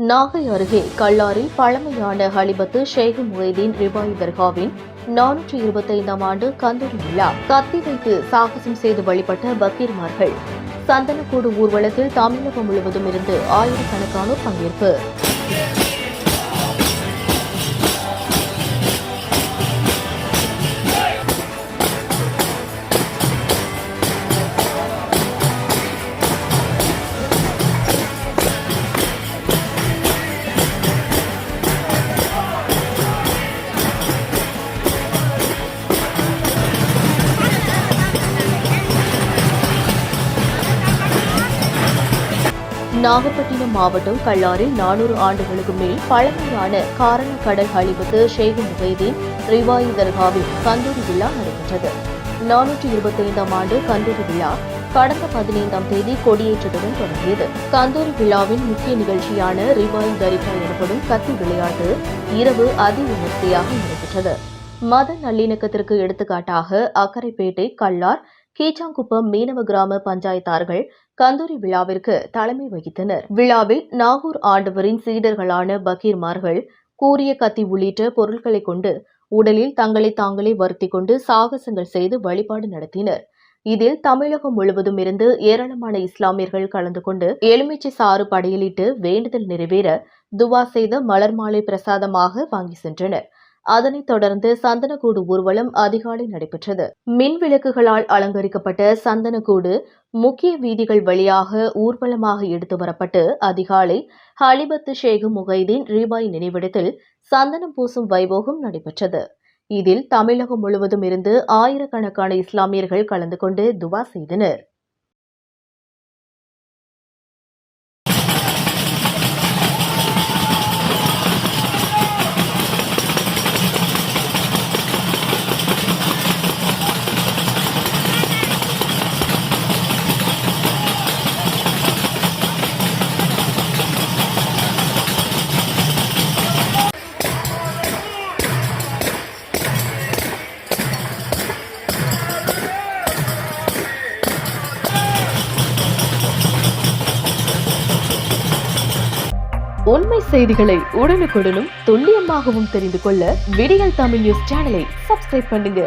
நாகை அருகே கல்லாரில் பழமையான ஹலிபத்து ஷேக் முஹைதீன் ரிபாய் தர்காவின் 425ஆம் ஆண்டு கந்தூரி விழா கத்தி வைத்து சாகசம் செய்து வழிபட்ட பக்கீர்மார்கள். சந்தனக்கூடு ஊர்வலத்தில் தமிழகம் முழுவதும் இருந்து ஆயிரக்கணக்கானோர் பங்கேற்பு. நாகப்பட்டினம் மாவட்டம் கல்லாரில் 400 ஆண்டுகளுக்கு மேல் பழமையான காரணக்கடல் ஹலிபத்து ஷேக் முஹைதீன் ரிவாய் தர்காவில் கந்தூரி விழா நடைபெற்றது. 425ஆம் ஆண்டு கந்தூரி விழா கடந்த 15ஆம் தேதி கொடியேற்றத்துடன் தொடங்கியது. கந்தூரி விழாவின் முக்கிய நிகழ்ச்சியான ரிவாய் தரிகா எனப்படும் கத்தி விளையாட்டு இரவு அதிவிமர்சையாக நடைபெற்றது. மத நல்லிணக்கத்திற்கு எடுத்துக்காட்டாக அக்கரைப்பேட்டை, கல்லார், கீச்சாங்குப்பம் மீனவ கிராம பஞ்சாயத்தார்கள் கந்தூரி விழாவிற்கு தலைமை வகித்தனர். விழாவில் நாகூர் ஆண்டவரின் சீடர்களான பக்கீர்மார்கள் கூரிய கத்தி உள்ளிட்ட பொருட்களை கொண்டு உடலில் தங்களை தாங்களே வருத்திக் கொண்டு சாகசங்கள் செய்து வழிபாடு நடத்தினர். இதில் தமிழகம் முழுவதும் இருந்து ஏராளமான இஸ்லாமியர்கள் கலந்து கொண்டு எலுமிச்சை சாறு படையலிட்டு வேண்டுதல் நிறைவேற துவா செய்த மலர் மாலை பிரசாதமாக வாங்கி சென்றனர். அதனைத் தொடர்ந்து சந்தனக்கூடு ஊர்வலம் அதிகாலை நடைபெற்றது. மின் விளக்குகளால் அலங்கரிக்கப்பட்ட சந்தனக்கூடு முக்கிய வீதிகள் வழியாக ஊர்வலமாக எடுத்து வரப்பட்டு அதிகாலை ஹலிபத்து ஷேக் முஹைதீன் ரிபாய் நினைவிடத்தில் சந்தனம் பூசும் வைபோகம் நடைபெற்றது. இதில் தமிழகம் முழுவதும் இருந்து ஆயிரக்கணக்கான இஸ்லாமியர்கள் கலந்து கொண்டு துவா செய்தனர். உண்மை செய்திகளை உடனுக்குடனும் துல்லியமாகவும் தெரிந்து கொள்ள விடியல் தமிழ் நியூஸ் சேனலை சப்ஸ்கிரைப் பண்ணுங்க.